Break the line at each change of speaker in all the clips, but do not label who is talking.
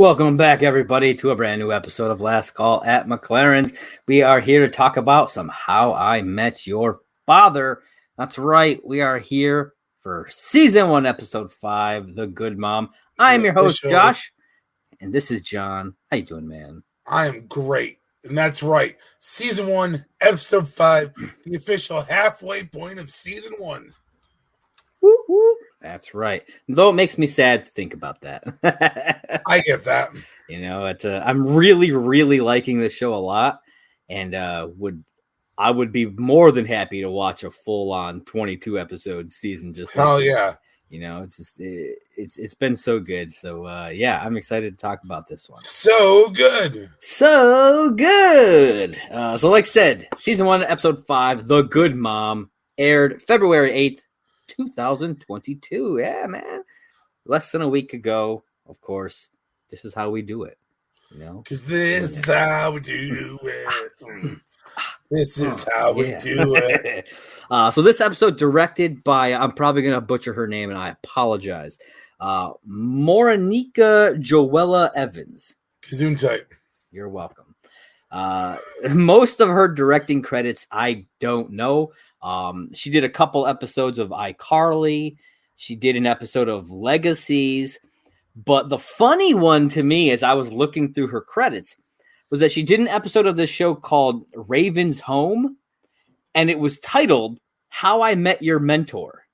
Welcome back, everybody, to a brand new episode of Last Call at McLaren's. We are here to talk about some How I Met Your Father. That's right. We are here for Season 1, Episode 5, The Good Mom. I am your host, Josh, and this is John. How you doing, man?
I am great. And that's right. Season 1, Episode 5, the official halfway point of Season 1.
Woo, woo. That's right. Though it makes me sad to think about that.
I get that.
You know, I'm really, really liking this show a lot, and I would be more than happy to watch a full-on 22 episode season. Just
yeah.
You know, it's been so good. So yeah, I'm excited to talk about this one.
So good.
So like I said, Season 1, Episode 5, The Good Mom, aired February 8th. 2022. Yeah, man. Less than a week ago, of course. This is how we do it. You know?
Because this is how we do it. This is how we do it.
So this episode directed by, I'm probably going to butcher her name, and I apologize. Moranica Joella Evans.
Gesundheit.
You're welcome. Most of her directing credits, I don't know. She did a couple episodes of iCarly. She did an episode of Legacies. But the funny one to me, as I was looking through her credits, was that she did an episode of this show called Raven's Home, and it was titled How I Met Your Mentor.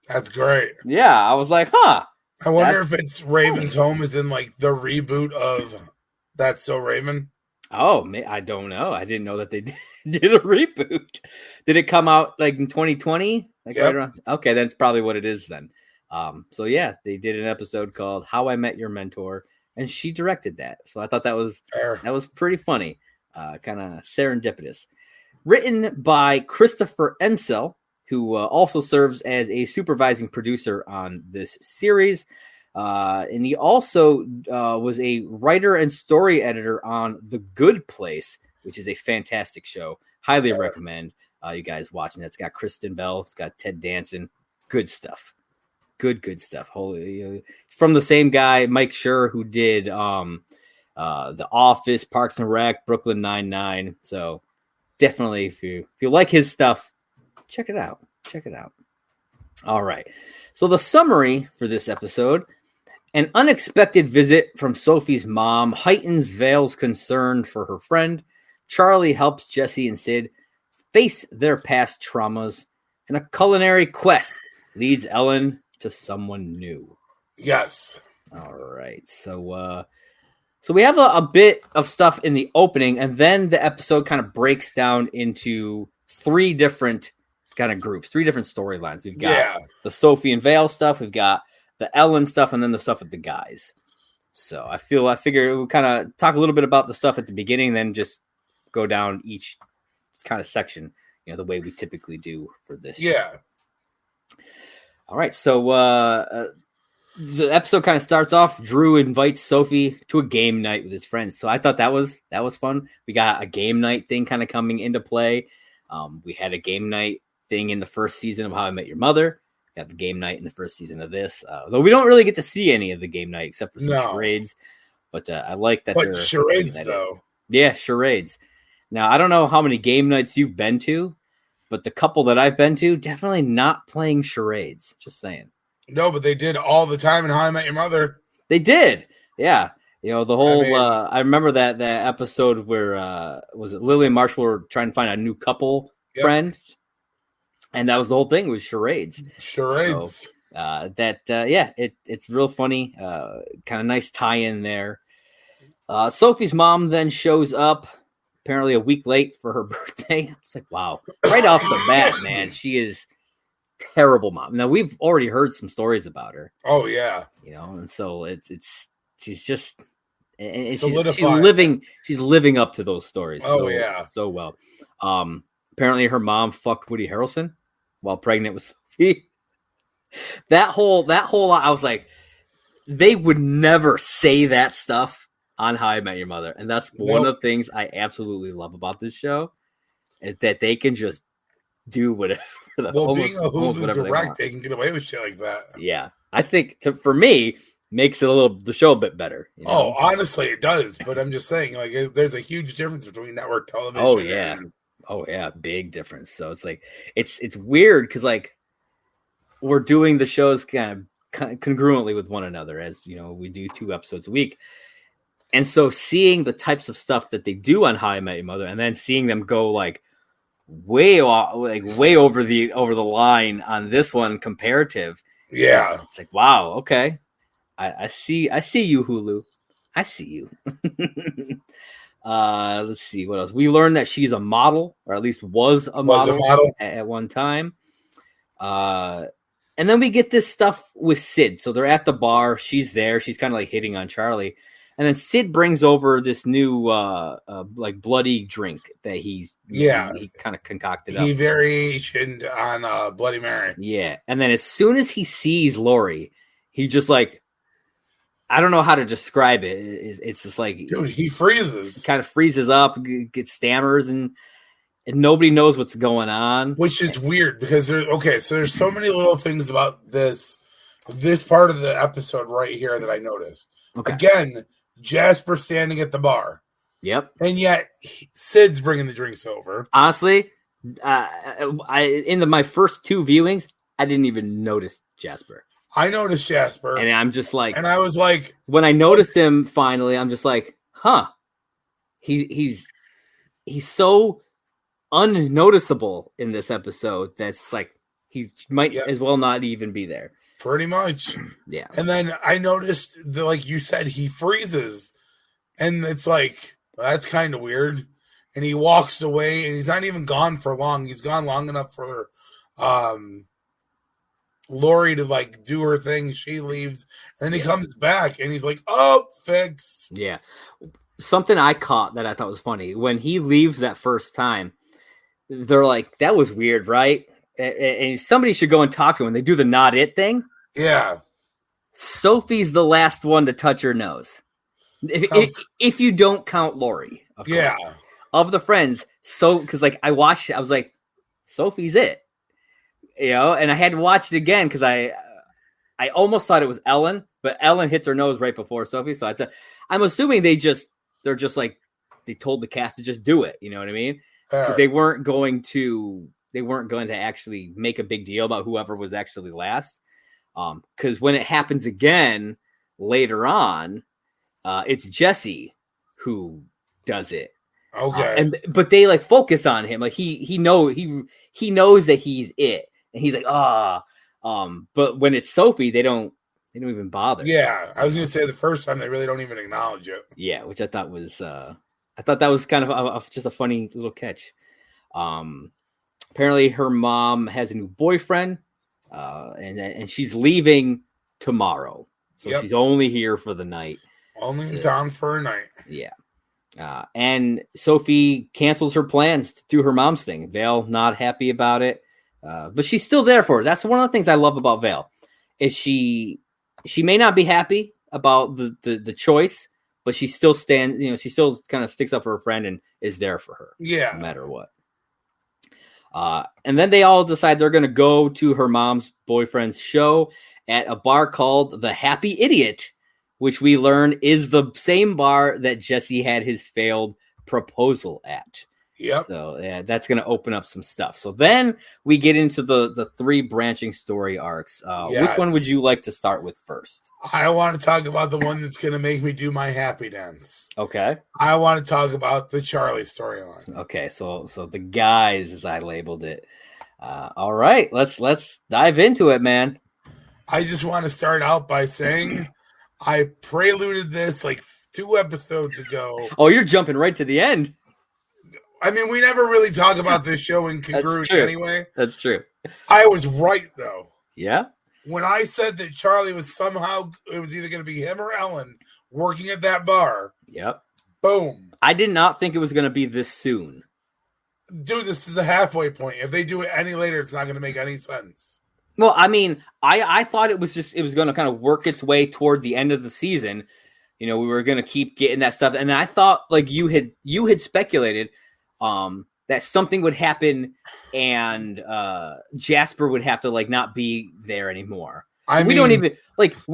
That's great.
Yeah, I was like, huh.
I wonder if it's Raven's Home is in like the reboot of That's So Raven.
Oh, I don't know. I didn't know that they did a reboot. Did it come out like in 2020? Like
yep.
Right around? Okay, that's probably what it is then. So yeah, they did an episode called How I Met Your Mentor, and she directed that. So I thought that was pretty funny, kind of serendipitous. Written by Christopher Ensel, who also serves as a supervising producer on this series. And he also was a writer and story editor on The Good Place, which is a fantastic show. Highly recommend you guys watching that. It's got Kristen Bell. It's got Ted Danson. Good stuff. Good stuff. It's from the same guy, Mike Schur, who did The Office, Parks and Rec, Brooklyn Nine-Nine. So definitely, if you like his stuff, check it out. All right. So the summary for this episode: an unexpected visit from Sophie's mom heightens Vale's concern for her friend. Charlie helps Jesse and Sid face their past traumas, and a culinary quest leads Ellen to someone new.
Yes.
All right. So we have a bit of stuff in the opening, and then the episode kind of breaks down into three different kind of groups, three different storylines. We've got the Sophie and Vale stuff, we've got the Ellen stuff, and then the stuff with the guys. So I figure we'll kind of talk a little bit about the stuff at the beginning, then just go down each kind of section, the way we typically do for this.
Yeah.
Show. All right. So the episode kind of starts off. Drew invites Sophie to a game night with his friends. So I thought that was fun. We got a game night thing kind of coming into play. We had a game night thing in the first season of How I Met Your Mother. We have the game night in the first season of this, though we don't really get to see any of the game night except for some charades. But I like that.
But charades, though.
Yeah, charades. Now, I don't know how many game nights you've been to, but the couple that I've been to, definitely not playing charades. Just saying.
No, but they did all the time in How I Met Your Mother.
They did. Yeah. The whole, I remember that episode where, was it Lily and Marshall were trying to find a new couple friend? And that was the whole thing, was charades.
Charades.
So, it's real funny. Kind of nice tie-in there. Sophie's mom then shows up, apparently a week late for her birthday. I was like, wow. Right off the bat, man, she is terrible mom. Now, we've already heard some stories about her.
Oh, yeah.
And so she's just... And she's living up to those stories. So well. Apparently her mom fucked Woody Harrelson while pregnant with Sophie. That whole I was like, they would never say that stuff on How I Met Your Mother. And that's one of the things I absolutely love about this show, is that they can just do whatever.
Being a Hulu direct, they can get away with shit like that.
Yeah. I think for me, makes the show a bit better. You know?
Oh, honestly, it does. But I'm just saying, like, there's a huge difference between network television.
Oh yeah, big difference. So it's like it's weird because like we're doing the shows kind of congruently with one another, as you know, we do 2 episodes a week. And so seeing the types of stuff that they do on How I Met Your Mother, and then seeing them go like way over the line on this one comparative.
Yeah.
It's like, wow, okay. I see you, Hulu. I see you. Let's see what else. We learned that she's a model, or at least was a model at one time. And then we get this stuff with Sid. So they're at the bar. She's there. She's kind of like hitting on Charlie. And then Sid brings over this new like bloody drink that he kind of concocted up.
He variationed on Bloody Mary.
Yeah. And then as soon as he sees Lori, he just like, I don't know how to describe it. It's just like,
dude, he freezes.
He kind of freezes up, gets stammers, and nobody knows what's going on.
Which is weird because there's so many little things about this part of the episode right here that I noticed. Okay. Again, Jasper standing at the bar.
Yep.
And yet Sid's bringing the drinks over.
Honestly, in my first 2 viewings, I didn't even notice Jasper.
I noticed Jasper.
And I'm just like...
And I was like...
When I noticed him finally, I'm just like, huh. He's so unnoticeable in this episode that's like he might as well not even be there.
Pretty much.
Yeah.
And then I noticed that, like you said, he freezes. And it's like, well, that's kind of weird. And he walks away, and he's not even gone for long. He's gone long enough for Lori to like do her thing. She leaves. And then he comes back, and he's like, oh, fixed.
Yeah. Something I caught that I thought was funny. When he leaves that first time, they're like, that was weird, right? And somebody should go and talk to him. They do the not it thing.
Yeah.
Sophie's the last one to touch her nose. If you don't count Lori. Of course.
Yeah.
Of the friends. So, because like I watched it, I was like, Sophie's it. You know, and I had to watch it again because I almost thought it was Ellen, but Ellen hits her nose right before Sophie. So I'm assuming they're just like, they told the cast to just do it. You know what I mean? Because they weren't going to actually make a big deal about whoever was actually last. Because when it happens again later on, it's Jesse who does it.
Okay.
But they like focus on him. Like he knows that he's it. And he's like, but when it's Sophie, they don't even bother.
Yeah. I was going to say the first time they really don't even acknowledge it.
Yeah. Which I thought was, that was kind of just a funny little catch. Apparently her mom has a new boyfriend, and she's leaving tomorrow. So she's only here for the night.
Only in town for a night.
Yeah. And Sophie cancels her plans to do her mom's thing. Vale not happy about it. But she's still there for her. That's one of the things I love about Vale is she may not be happy about the choice, but she still she still kind of sticks up for her friend and is there for her.
Yeah.
No matter what. And then they all decide they're going to go to her mom's boyfriend's show at a bar called The Happy Idiot, which we learn is the same bar that Jesse had his failed proposal at.
Yep.
So yeah, that's going to open up some stuff. So then we get into the 3 branching story arcs. Which one would you like to start with first?
I want to talk about the one that's going to make me do my happy dance.
Okay.
I want to talk about the Charlie storyline.
Okay. So the guys, as I labeled it. All right. Let's dive into it, man.
I just want to start out by saying I preluded this like 2 episodes ago.
Oh, you're jumping right to the end.
I mean, we never really talk about this show in congruity anyway.
That's true.
I was right, though.
Yeah?
When I said that Charlie was it was either going to be him or Ellen working at that bar.
Yep.
Boom.
I did not think it was going to be this soon.
Dude, this is the halfway point. If they do it any later, it's not going to make any sense.
Well, I mean, I thought it was going to kind of work its way toward the end of the season. You know, we were going to keep getting that stuff. And I thought, like, you had speculated that something would happen and Jasper would have to like not be there anymore. We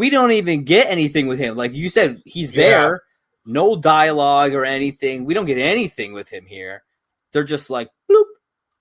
don't even get anything with him. Like you said, he's there, no dialogue or anything. We don't get anything with him here. They're just like, bloop,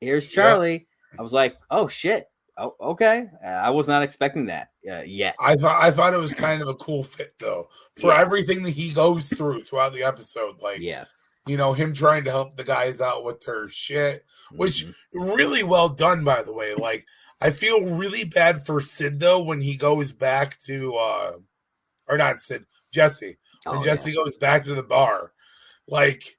here's Charlie. Yep. I was like, oh shit. Oh, okay. I was not expecting that yet.
I thought it was kind of a cool fit though for everything that he goes through throughout the episode. Like, him trying to help the guys out with their shit, which really well done, by the way. Like, I feel really bad for Sid though when he goes back to, or not Sid, Jesse. When Jesse goes back to the bar, like,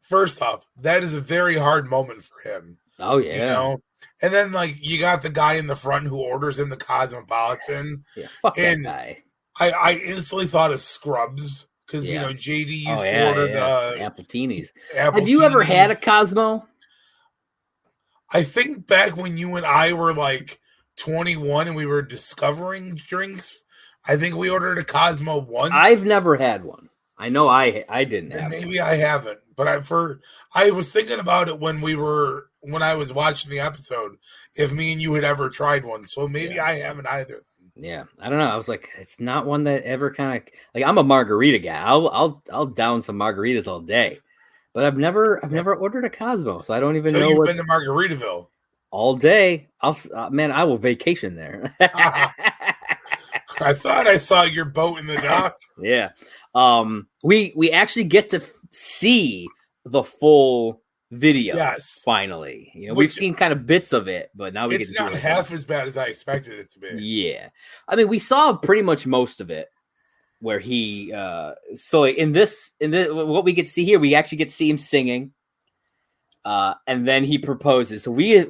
first off, that is a very hard moment for him.
Oh yeah.
And then, like, you got the guy in the front who orders him the Cosmopolitan.
Yeah, fuck that guy.
I instantly thought of Scrubs because, JD used to order the
Appletinis. Have you ever had a Cosmo?
I think back when you and I were, like, 21 and we were discovering drinks, I think we ordered a Cosmo once.
I've never had one. I know I didn't have
maybe one. I haven't, but I was thinking about it when I was watching the episode, if me and you had ever tried one. So maybe I haven't either.
Yeah, I don't know. I was like, it's not one that ever kind of like. I'm a margarita guy. I'll down some margaritas all day, but I've never ordered a Cosmo, so I don't even know.
You've been to Margaritaville
all day. I will vacation there.
I thought I saw your boat in the dock.
Yeah. We actually get to see the full video.
Yes.
Finally. We've seen kind of bits of it, but now
it's not half as bad as I expected it to be.
Yeah. I mean, we saw pretty much most of it where he so in this what we get to see here, we actually get to see him singing. And then he proposes. So we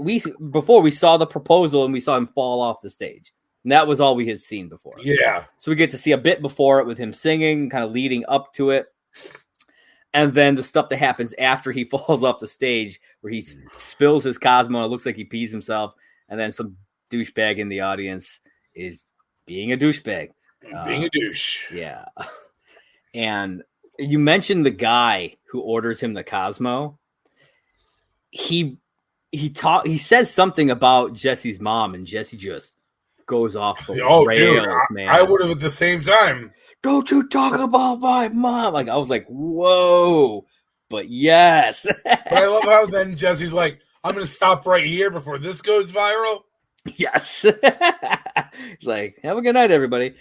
before we saw the proposal and we saw him fall off the stage. And that was all we had seen before.
Yeah.
So we get to see a bit before it with him singing, kind of leading up to it. And then the stuff that happens after he falls off the stage where he spills his Cosmo and it looks like he pees himself. And then some douchebag in the audience is being a douchebag.
Being a douche.
Yeah. And you mentioned the guy who orders him the Cosmo. He says something about Jesse's mom, and Jesse just goes off the rails, dude, man.
I would have at the same time.
Don't you talk about my mom? Like, I was like, whoa, but yes.
But I love how then Jesse's like, I'm going to stop right here before this goes viral.
Yes. He's like, have a good night, everybody.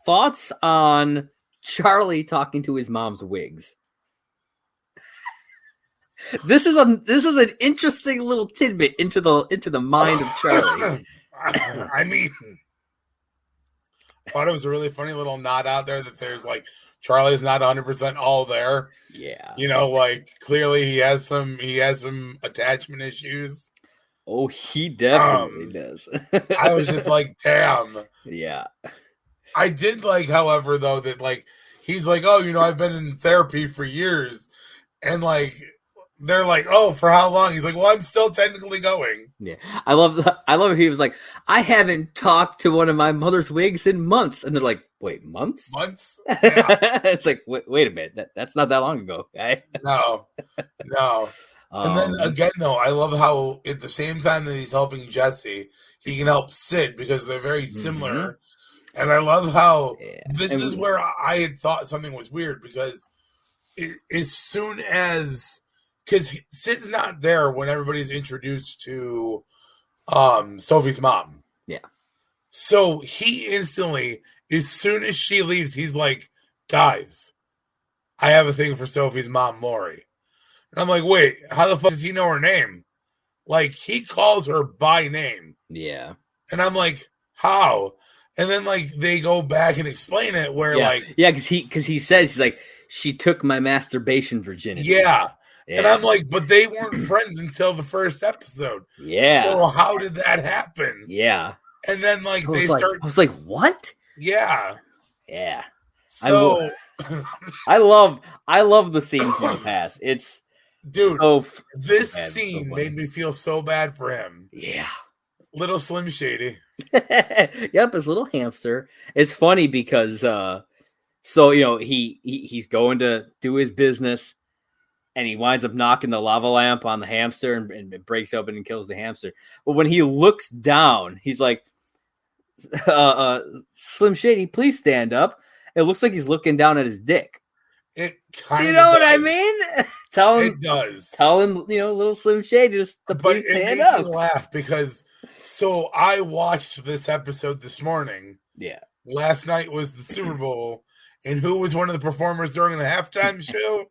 Thoughts on Charlie talking to his mom's wigs? This is an interesting little tidbit into the mind of Charlie.
I mean, I thought it was a really funny little nod out there that there's like Charlie's not 100% all there.
Yeah.
Like clearly he has some attachment issues.
Oh, he definitely does.
I was just like, damn.
Yeah.
I did like, however, though, that like he's like, oh, I've been in therapy for years. And like they're like, oh, for how long? He's like, well, I'm still technically going.
Yeah. I love he was like, I haven't talked to one of my mother's wigs in months. And they're like, wait, months?
Months? Yeah.
It's like, wait a minute. That's not that long ago, guy.
No. And then again, though, I love how at the same time that he's helping Jesse, he can help Sid because they're very similar. And I love how this is where I had thought something was weird because as soon as... Because Sid's not there when everybody's introduced to Sophie's mom.
Yeah.
So he instantly, as soon as she leaves, he's like, guys, I have a thing for Sophie's mom, Lori. And I'm like, wait, how the fuck does he know her name? Like, he calls her by name.
Yeah.
And I'm like, how? And then, like, they go back and explain it where,
because he says, he's like, she took my masturbation virginity.
Yeah. And I'm like, but they weren't friends until the first episode.
Yeah.
So how did that happen?
Yeah.
And then like
I was like, what?
Yeah.
Yeah.
So
I love the scene from the past. It's
dude. This scene made me feel so bad for him.
Yeah.
Little Slim Shady.
Yep, his little hamster. It's funny because so he's going to do his business. And he winds up knocking the lava lamp on the hamster and it breaks open and kills the hamster. But when he looks down, he's like, Slim Shady, please stand up. It looks like he's looking down at his dick.
It kind of
You know what I mean? Tell him, little Slim Shady just to please stand up.
Me laugh because so I watched this episode this morning.
Yeah.
Last night was the Super Bowl, and who was one of the performers during the halftime show?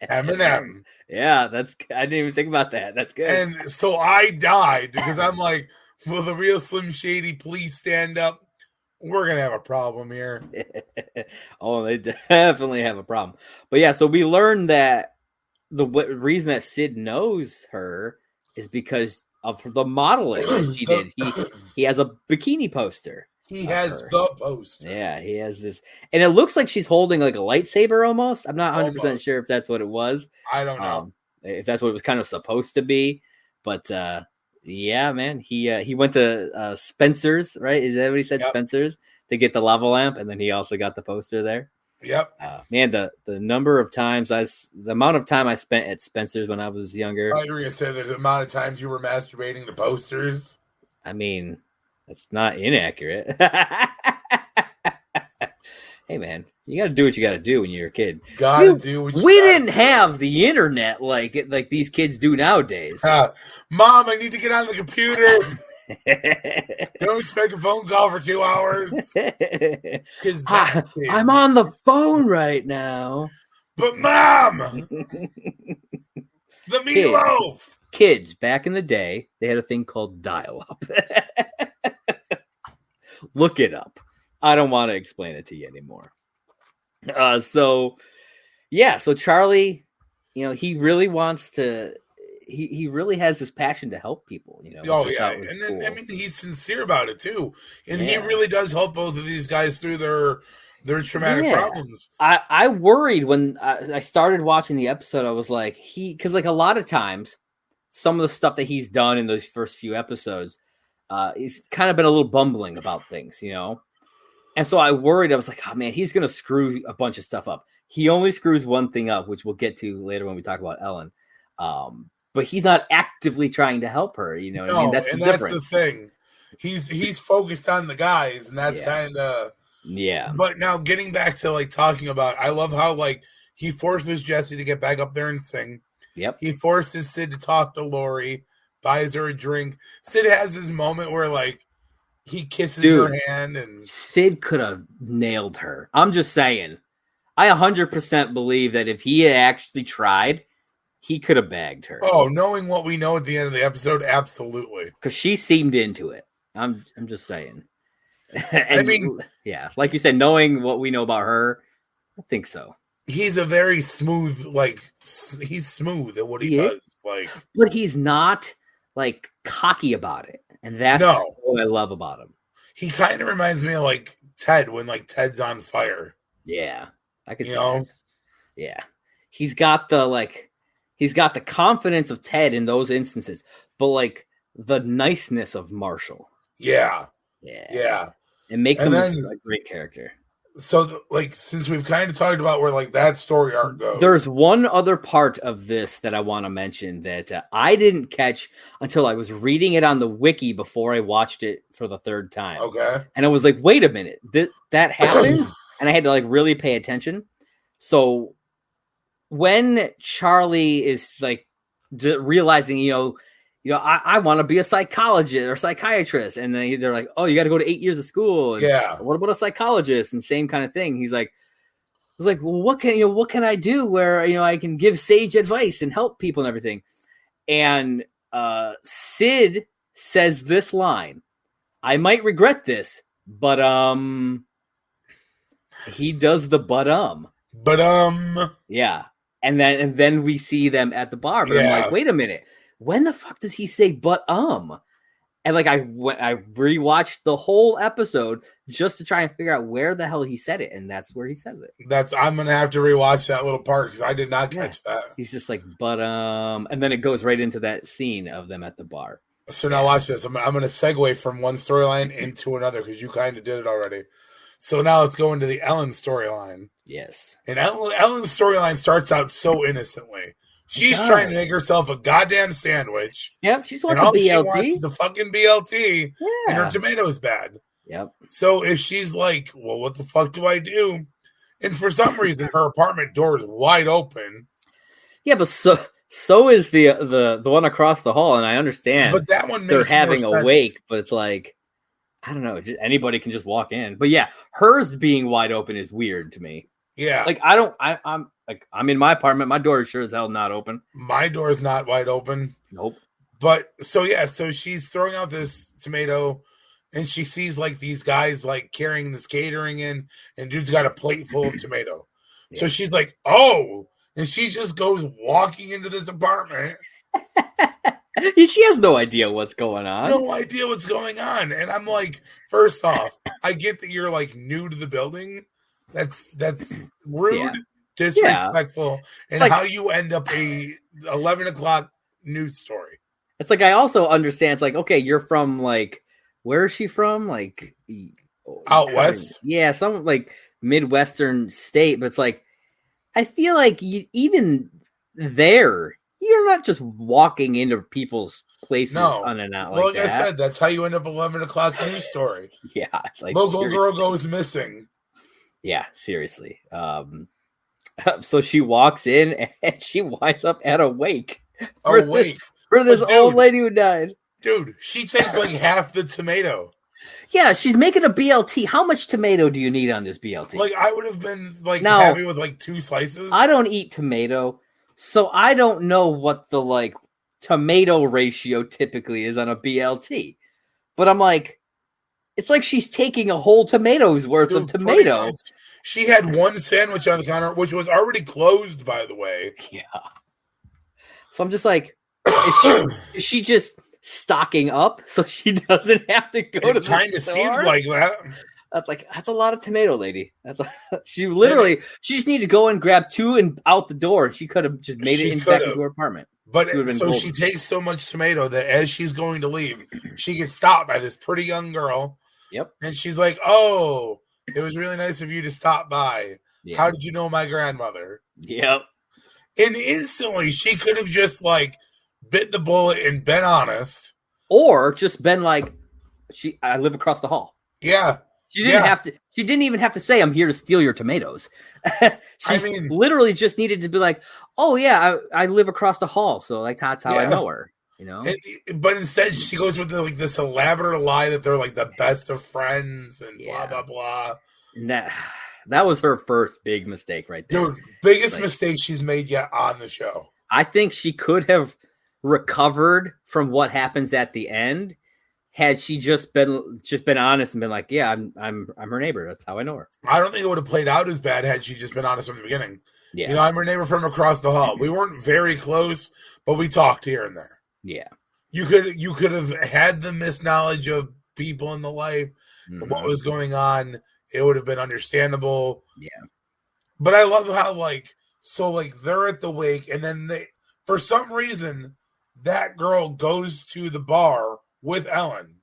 Eminem.
Yeah, I didn't even think about that. That's good.
And so I died because I'm like, will the real Slim Shady please stand up? We're going to have a problem here.
Oh, they definitely have a problem. But yeah, so we learned that the reason that Sid knows her is because of the modeling that she did. He has a bikini poster.
He has the poster.
Yeah, he has this. And it looks like she's holding like a lightsaber almost. I'm not 100% sure if that's what it was.
I don't know.
If that's what it was kind of supposed to be. But yeah, man, he went to Spencer's, right? Is that what he said? Yep. Spencer's to get the lava lamp. And then he also got the poster there.
Yep.
Man, the number of times the amount of time I spent at Spencer's when I was younger.
I thought you were going to say the amount of times you were masturbating to posters.
I mean, that's not inaccurate. Hey, man, you got to do what you got to do when you're a kid.
We
didn't have the internet like these kids do nowadays.
Mom, I need to get on the computer. Don't expect a phone call for 2 hours.
I'm on the phone right now.
But Mom, the meatloaf.
Kids back in the day, they had a thing called dial-up. Look it up. I don't want to explain it to you anymore. So Charlie, he really wants to. He really has this passion to help people.
Oh yeah, and then cool. I mean, he's sincere about it too, and he really does help both of these guys through their traumatic problems.
I worried when I started watching the episode. I was like, because like a lot of times, some of the stuff that he's done in those first few episodes, he's kind of been a little bumbling about things, And so I worried. I was like, oh man, he's gonna screw a bunch of stuff up. He only screws one thing up, which we'll get to later when we talk about Ellen. But he's not actively trying to help her. You know what I mean? That's the
thing. He's focused on the guys, and that's kind of But now getting back to like talking about, I love how like he forces Jesse to get back up there and sing.
Yep.
He forces Sid to talk to Lori, buys her a drink. Sid has his moment where like he kisses her hand, and
Sid could have nailed her. I'm just saying. I 100% believe that if he had actually tried, he could have bagged her.
Oh, knowing what we know at the end of the episode, absolutely.
Because she seemed into it. I'm just saying. And,
I mean,
yeah, like you said, knowing what we know about her, I think so.
He's a very smooth, he's smooth at what he does.
But he's not like cocky about it. And that's what I love about him.
He kind of reminds me of like Ted when like Ted's on fire.
Yeah. I could see that. Yeah. He's got the confidence of Ted in those instances, but like the niceness of Marshall.
Yeah.
It makes him a great character.
So, since we've kind of talked about where, that story arc goes.
There's one other part of this that I want to mention that I didn't catch until I was reading it on the wiki before I watched it for the third time.
Okay.
And I was like, wait a minute, that happened? And I had to, really pay attention. So, when Charlie is, realizing, I want to be a psychologist or psychiatrist. And then they're like, oh, you got to go to 8 years of school. And what about a psychologist? And same kind of thing. He's like, I was like, well, what can I do where, I can give sage advice and help people and everything. And Sid says this line, I might regret this, but he does the yeah. And then we see them at the bar. But I'm like, wait a minute. When the fuck does he say but And I rewatched the whole episode just to try and figure out where the hell he said it, and that's where he says it.
I'm gonna have to rewatch that little part because I did not catch that.
He's just like but and then it goes right into that scene of them at the bar.
So now watch this. I'm gonna segue from one storyline into another because you kind of did it already. So now let's go into the Ellen storyline.
Yes.
And Ellen's storyline starts out so innocently. She's trying to make herself a goddamn sandwich.
Yep, she wants
and all
a BLT.
She wants is a fucking BLT, and her tomato's bad.
Yep.
So if she's like, well, what the fuck do I do? And for some reason, her apartment door is wide open.
Yeah, but so is the one across the hall, and I understand.
But that one
they're
makes
having
more
a
sense.
wake, but it's like, I don't know. Anybody can just walk in. But yeah, hers being wide open is weird to me.
Yeah.
Like I'm in my apartment. My door is sure as hell not open.
My door is not wide open.
Nope.
But so she's throwing out this tomato, and she sees like these guys like carrying this catering in, and dude's got a plate full of tomato. Yeah. So she's like, oh, and she just goes walking into this apartment.
She has no idea what's going on.
No idea what's going on. And I'm like, first off, I get that you're like new to the building. That's rude, disrespectful, and like, how you end up a 11 o'clock news story.
It's like, I also understand. It's like, okay, you're from like, where is she from? Like
out west?
Yeah, some like Midwestern state. But it's like, I feel like even there, you're not just walking into people's places unannounced.
Well, like I said, that's how you end up 11 o'clock news story.
Yeah, it's like
local girl goes missing.
Yeah, seriously. So she walks in and she winds up at a wake. For this old lady who died.
Dude, she takes like half the tomato.
Yeah, she's making a BLT. How much tomato do you need on this BLT?
Like, I would have been like happy with like 2 slices.
I don't eat tomato, so I don't know what the like tomato ratio typically is on a BLT. But I'm like, it's like she's taking a whole tomato's worth of tomato.
She had one sandwich on the counter, which was already closed, by the way.
Yeah. So I'm just like, is she just stocking up so she doesn't have to go to the store?
It kind of seems like that.
That's a lot of tomato, lady. She just needed to go and grab 2 and out the door, and she could have just made it back into her apartment.
But she takes so much tomato that as she's going to leave, she gets stopped by this pretty young girl.
Yep.
And she's like, oh, it was really nice of you to stop by. Yeah. How did you know my grandmother?
Yep.
And instantly she could have just like bit the bullet and been honest.
Or just been like, I live across the hall.
Yeah.
She didn't even have to say, I'm here to steal your tomatoes. She literally just needed to be like, oh yeah, I live across the hall. So like, that's how I know her, you know?
But instead she goes with this elaborate lie that they're like the best of friends and blah, blah, blah.
And that was her first big mistake right there.
Dude, biggest mistake she's made yet on the show.
I think she could have recovered from what happens at the end had she just been honest and been like, yeah, I'm her neighbor. That's how I know her.
I don't think it would have played out as bad had she just been honest from the beginning.
Yeah.
You know, I'm her neighbor from across the hall. We weren't very close, but we talked here and there.
Yeah.
You could have had the misknowledge of people in the life and what was going on. It would have been understandable.
Yeah.
But I love how they're at the wake, and then for some reason that girl goes to the bar with Ellen.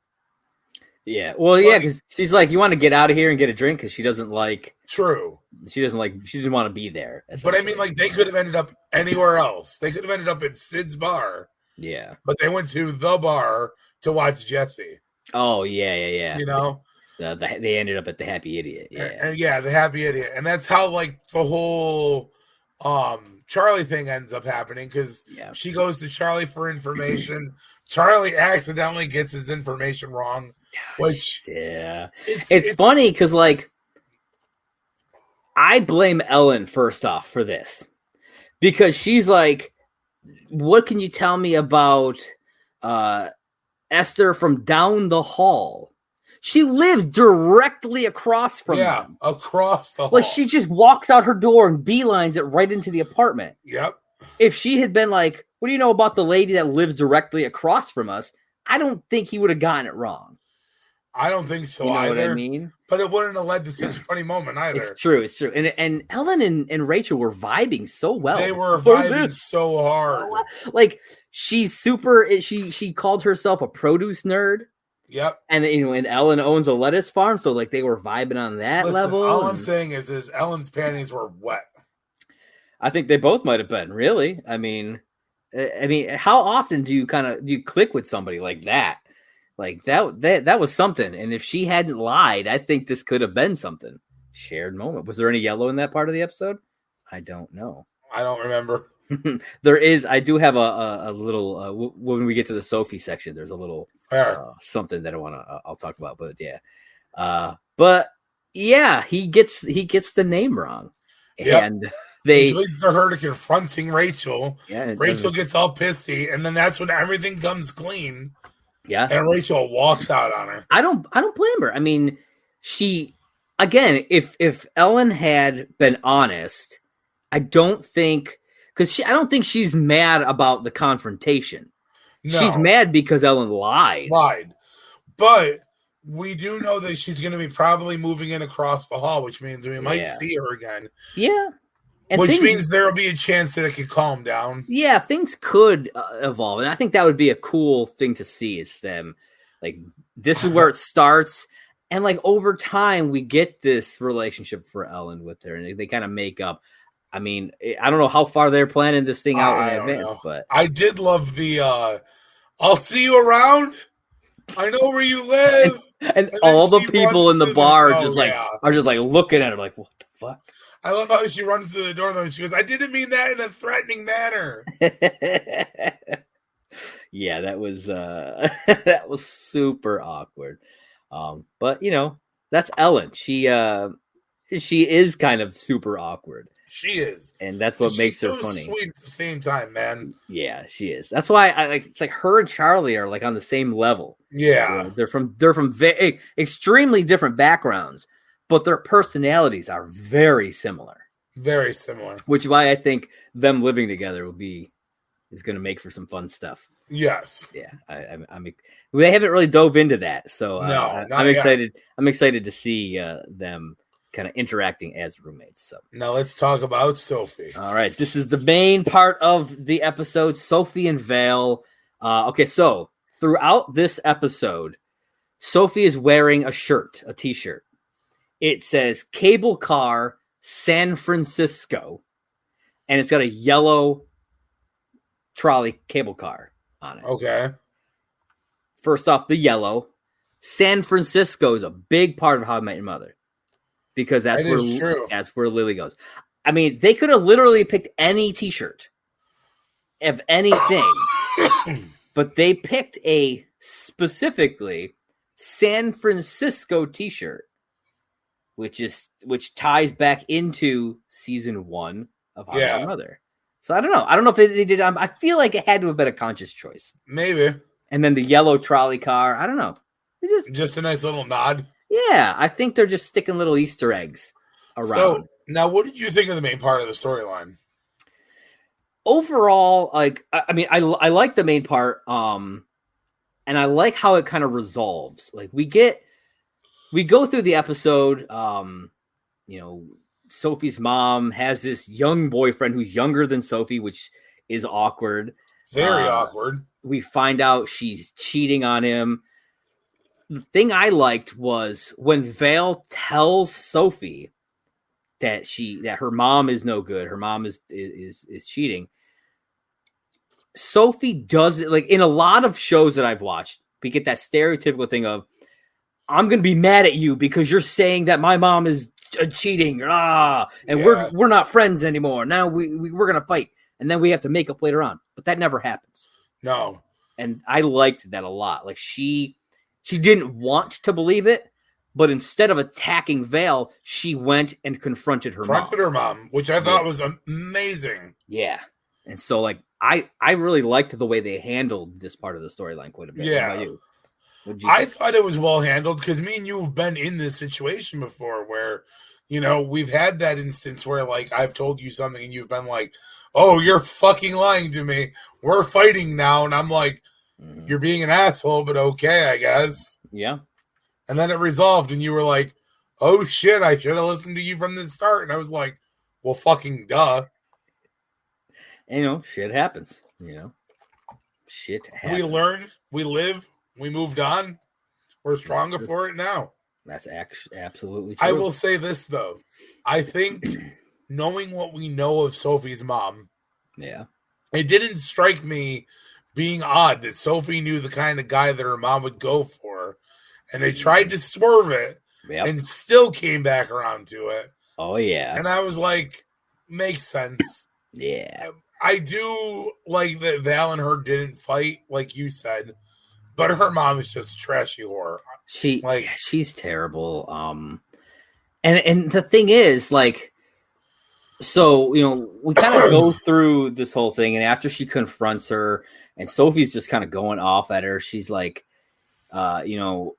Yeah. Well, yeah, because she's like, you want to get out of here and get a drink because she doesn't like.
True.
She didn't want to be there.
But I mean, like, they could have ended up anywhere else. They could have ended up at Sid's bar.
Yeah.
But they went to the bar to watch Jesse.
Oh, yeah.
You know?
They ended up at the Happy Idiot. Yeah.
The Happy Idiot. And that's how, like, the whole Charlie thing ends up happening because she goes to Charlie for information. Charlie accidentally gets his information wrong, which
it's funny because like I blame Ellen first off for this because she's like, what can you tell me about Esther from down the hall? She lives directly across from them.
Across the hall.
Like she just walks out her door and beelines it right into the apartment.
Yep.
If she had been like, what do you know about the lady that lives directly across from us? I don't think he would have gotten it wrong.
I don't think so
either.
What
I mean?
But it wouldn't have led to such a funny moment either.
It's true. And Ellen and Rachel were vibing so well.
They were vibing so hard.
Like she's super. She called herself a produce nerd.
Yep.
And and Ellen owns a lettuce farm, so like they were vibing on that level.
All I'm saying is Ellen's panties were wet.
I think they both might have been. Really, I mean, how often do you click with somebody like that? Like that was something. And if she hadn't lied, I think this could have been something. Shared moment. Was there any yellow in that part of the episode? I don't know.
I don't remember.
There is. I do have a little when we get to the Sophie section. There's a little something that I'll talk about. But yeah, he gets the name wrong, and
which leads to her to confronting Rachel.
Yeah,
Rachel gets all pissy, and then that's when everything comes clean.
Yeah,
and Rachel walks out on her.
I don't blame her. I mean, if Ellen had been honest, I don't think she's mad about the confrontation. No. She's mad because Ellen lied.
But we do know that she's going to be probably moving in across the hall, which means we might see her again.
Yeah.
And which means there will be a chance that it could calm down.
Yeah, things could evolve. And I think that would be a cool thing to see is them, like, this is where it starts. And, like, over time, we get this relationship for Ellen with her. And they kind of make up. I mean, I don't know how far they're planning this thing out in advance. But
I did love the, I'll see you around. I know where you live.
And all the people in the bar are just like looking at her like, what the fuck?
I love how she runs to the door though and she goes, I didn't mean that in a threatening manner.
Yeah, that was super awkward. But you know, that's Ellen. She is kind of super awkward.
She is.
And that's what makes her funny.
Sweet at the same time, man.
Yeah, she is. That's why it's like her and Charlie are like on the same level.
Yeah.
You know, they're from very extremely different backgrounds, but their personalities are very similar.
Very similar.
Which is why I think them living together is going to make for some fun stuff.
Yes.
Yeah. They haven't really dove into that, so I'm excited. Yet. I'm excited to see them kind of interacting as roommates. So
now let's talk about Sophie.
All right, this is the main part of the episode. Sophie and Vale. Okay, so throughout this episode, Sophie is wearing a t-shirt. It says Cable Car San Francisco, and it's got a yellow trolley cable car on it.
Okay.
First off, the yellow. San Francisco is a big part of How I Met Your Mother. Because that's where Lily goes. I mean, they could have literally picked any t-shirt of anything, but they picked a specifically San Francisco t-shirt, which ties back into season 1 of How I Met Your Mother. So I don't know. I don't know if they did. I feel like it had to have been a conscious choice.
Maybe.
And then the yellow trolley car. I don't know.
Just a nice little nod.
Yeah, I think they're just sticking little Easter eggs around.
So, now what did you think of the main part of the storyline?
Overall, like, I mean, I like the main part, and I like how it kind of resolves. Like, we go through the episode, you know, Sophie's mom has this young boyfriend who's younger than Sophie, which is awkward.
Very awkward.
We find out she's cheating on him. The thing I liked was when Vale tells Sophie that her mom is no good, her mom is cheating. Sophie does it like in a lot of shows that I've watched. We get that stereotypical thing of, I'm going to be mad at you because you're saying that my mom is cheating, and we're not friends anymore. Now we're going to fight, and then we have to make up later on. But that never happens.
No,
and I liked that a lot. Like she didn't want to believe it, but instead of attacking Vale, she went and confronted her
mom, which I thought was amazing.
Yeah. And so, like, I really liked the way they handled this part of the storyline quite a bit.
Yeah.
What about you?
I thought it was well handled because me and you have been in this situation before where, you know, we've had that instance where, like, I've told you something and you've been like, oh, you're fucking lying to me. We're fighting now. And I'm like, you're being an asshole, but okay, I guess.
Yeah.
And then it resolved, and you were like, oh, shit, I should have listened to you from the start. And I was like, well, fucking duh.
And, you know, shit happens, you know. Shit happens.
We learn, we live, we moved on. We're stronger for it now.
That's absolutely true.
I will say this, though. I think knowing what we know of Sophie's mom,
yeah,
it didn't strike me being odd that Sophie knew the kind of guy that her mom would go for, and they tried to swerve it and still came back around to it.
Oh, yeah.
And I was like, makes sense.
Yeah.
I do like that Val and her didn't fight, like you said, but her mom is just a trashy whore.
She's terrible. And the thing is, like, so, you know, we kind of go through this whole thing, and after she confronts her, and Sophie's just kind of going off at her, she's like, you know,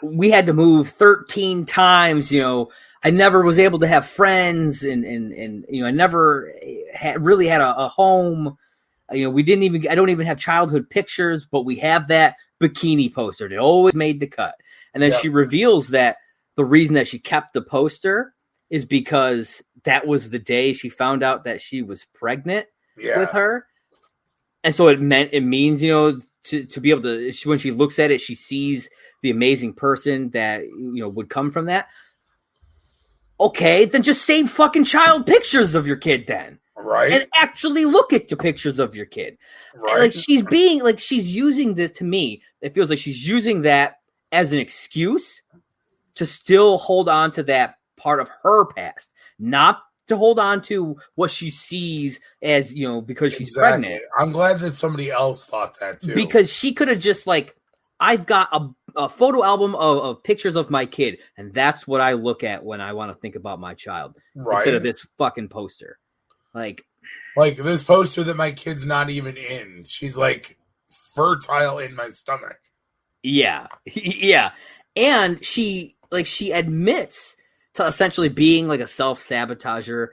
we had to move 13 times, you know, I never was able to have friends, and you know, I never really had a home. You know, I don't even have childhood pictures, but we have that bikini poster. It always made the cut. And then she reveals that the reason that she kept the poster is because that was the day she found out that she was pregnant with her. And so it means, you know, to be able to, when she looks at it, she sees the amazing person that, you know, would come from that. Okay, then just save fucking child pictures of your kid then.
Right.
And actually look at the pictures of your kid. Right. Like she's using this, to me, it feels like she's using that as an excuse to still hold on to that part of her past, not to hold on to what she sees as, you know, because she's pregnant.
I'm glad that somebody else thought that too.
Because she could have just like, I've got a photo album of pictures of my kid, and that's what I look at when I want to think about my child, instead of this fucking poster. Like
this poster that my kid's not even in. She's like fertile in my stomach.
Yeah. Yeah. And she admits to essentially being like a self-sabotager,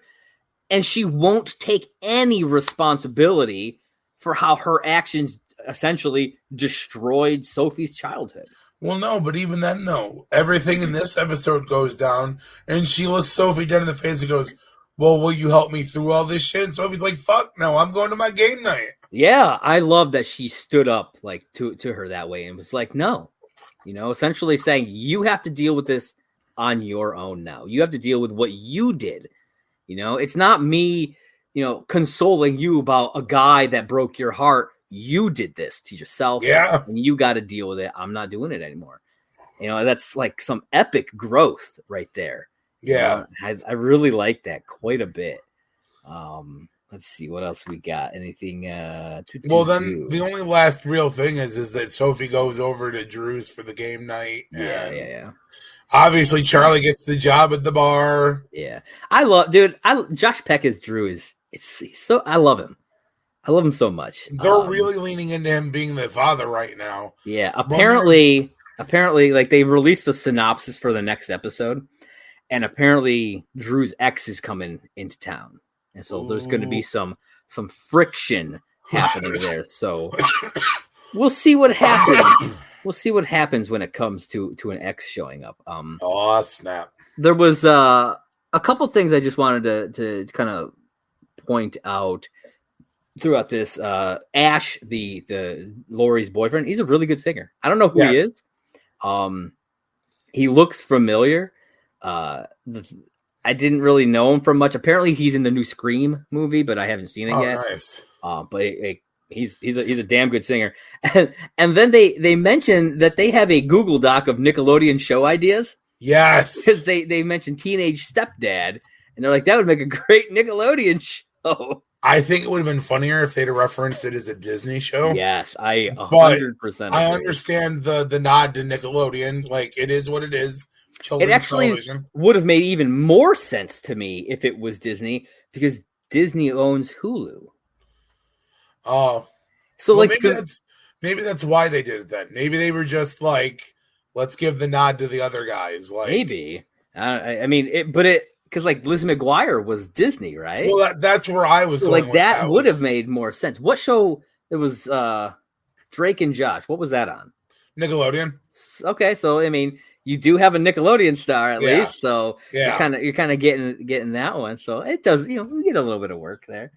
and she won't take any responsibility for how her actions essentially destroyed Sophie's childhood.
Well, no, but even then, though, everything in this episode goes down, and she looks Sophie dead in the face and goes, well, will you help me through all this shit? And Sophie's like, fuck no, I'm going to my game night.
Yeah, I love that she stood up like to her that way and was like, no, you know, essentially saying you have to deal with this on your own now. You have to deal with what you did. You know, it's not me, you know, consoling you about a guy that broke your heart. You did this to yourself.
Yeah.
And you got to deal with it. I'm not doing it anymore. You know, that's like some epic growth right there.
Yeah.
I really like that quite a bit. Let's see what else we got. Anything?
Then the only last real thing is that Sophie goes over to Drew's for the game night.
Yeah.
Obviously, Charlie gets the job at the bar.
Yeah, Josh Peck as Drew I love him. I love him so much.
They're really leaning into him being the father right now.
Yeah, apparently, like they released a synopsis for the next episode, and apparently Drew's ex is coming into town, and so there's going to be some friction happening there. So we'll see what happens. We'll see what happens when it comes to an ex showing up.
Oh snap!
There was a couple things I just wanted to kind of point out throughout this. Ash, the Lori's boyfriend, he's a really good singer. I don't know who he is. He looks familiar. I didn't really know him from much. Apparently, he's in the new Scream movie, but I haven't seen it yet.
Nice.
But he's a damn good singer. And then they mention that they have a Google Doc of Nickelodeon show ideas.
Yes,
because they mentioned Teenage Stepdad, and they're like, that would make a great Nickelodeon show.
I think it would have been funnier if they'd have referenced it as a Disney show.
Yes, I 100%.
I understand the nod to Nickelodeon. Like, it is what it is.
It actually would have made even more sense to me if it was Disney, because Disney owns Hulu.
Oh,
so
well,
like
maybe that's why they did it then. Maybe they were just like, let's give the nod to the other guys. Like,
maybe because like Liz McGuire was Disney, right?
Well, that's where I was.
So
going
like that would have made more sense. What show? It was Drake and Josh. What was that on?
Nickelodeon.
Okay, so I mean, you do have a Nickelodeon star at least, so you're kind of getting that one. So it does, you know, we get a little bit of work there.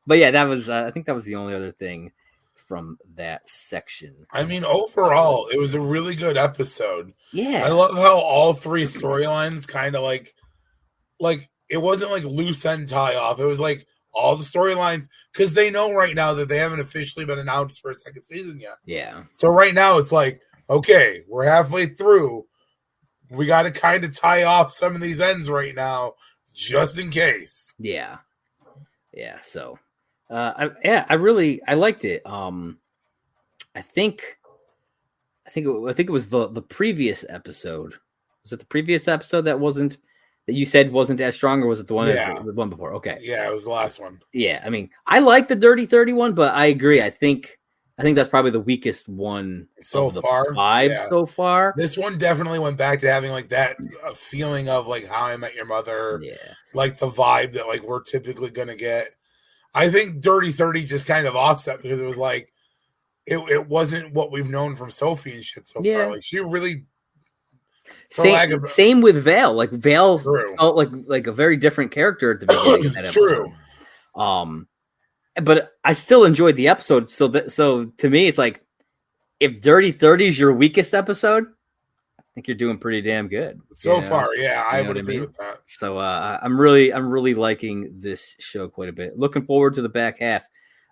But yeah, that was I think that was the only other thing from that section.
I mean, overall, it was a really good episode.
Yeah,
I love how all three storylines kind of like it wasn't like loose end tie off. It was like all the storylines, because they know right now that they haven't officially been announced for a second season yet.
Yeah.
So right now it's like, okay, we're halfway through. We got to kind of tie off some of these ends right now, just in case.
Yeah. Yeah. So, I liked it. I think it was the previous episode. Was it the previous episode that you said wasn't as strong, or was it the one the one before? Okay.
Yeah, it was the last one.
Yeah, I mean, I like the Dirty 30 one, but I agree. I think that's probably the weakest one
so
of the
far.
5 so far.
This one definitely went back to having like that feeling of like How I Met Your Mother.
Yeah.
Like the vibe that like we're typically gonna get. I think Dirty 30 just kind of offset because it was like it wasn't what we've known from Sophie and shit so far. Like she really
same with Val. Like Val felt like a very different character at the beginning of that episode. True. But I still enjoyed the episode. So to me, it's like if Dirty 30 is your weakest episode, I think you're doing pretty damn good
so far. Yeah, I would agree with that.
So I'm really liking this show quite a bit. Looking forward to the back half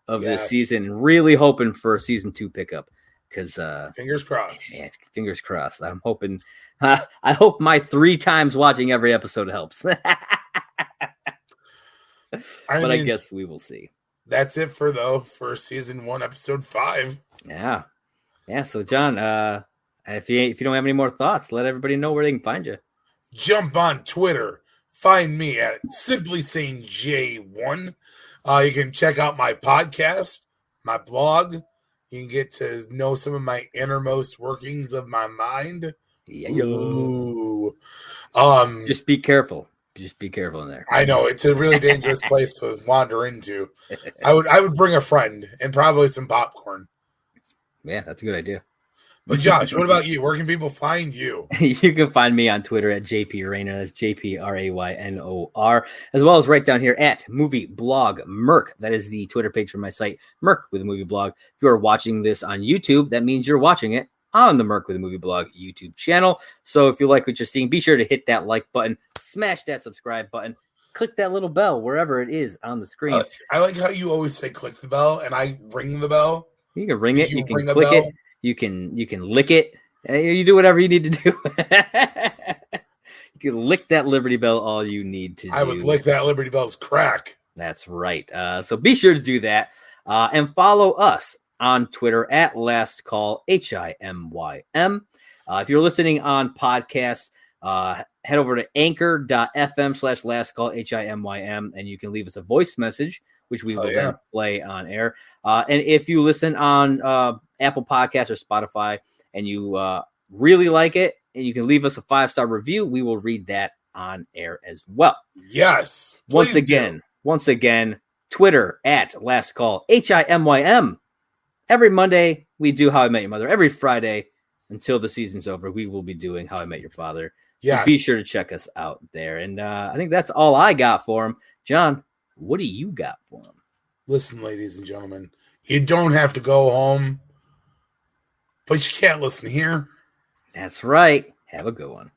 of this season. Really hoping for a season 2 pickup. Because
fingers crossed.
Yeah, fingers crossed. I'm hoping. I hope my 3 times watching every episode helps. I guess we will see.
That's it for season 1, episode 5.
Yeah. So John, if you don't have any more thoughts, let everybody know where they can find you.
Jump on Twitter. Find me at Simply Saying J1. You can check out my podcast, my blog. You can get to know some of my innermost workings of my mind. Ooh.
Just be careful. Just be careful in there.
I know it's a really dangerous place to wander into. I would bring a friend and probably some popcorn.
Yeah, that's a good idea.
But Josh, what about you? Where can people find you?
You can find me on Twitter at JP Raynor. That's JPRAYNOR, as well as right down here at Movie Blog Merc. That is the Twitter page for my site, Merc with a Movie Blog. If you are watching this on YouTube, that means you're watching it on the Merc with a Movie Blog YouTube channel. So if you like what you're seeing, be sure to hit that like button, smash that subscribe button, click that little bell wherever it is on the screen.
I like how you always say click the bell, and I ring the bell.
You can ring it. You can click it. You can lick it. You do whatever you need to do. You can lick that Liberty Bell all you need to do.
I would lick that Liberty Bell's crack.
That's right. So be sure to do that. And follow us on Twitter at Last Call HIMYM. If you're listening on podcast, head over to anchor.fm/Last Call HIMYM, and you can leave us a voice message, which we will then play on air. And if you listen on Apple Podcasts or Spotify and you really like it, and you can leave us a 5-star review, we will read that on air as well.
Yes.
Once again, Twitter at Last Call HIMYM. Every Monday, we do How I Met Your Mother. Every Friday, until the season's over, we will be doing How I Met Your Father. So be sure to check us out there. And I think that's all I got for him. John, what do you got for him?
Listen, ladies and gentlemen, you don't have to go home, but you can't listen here.
That's right. Have a good one.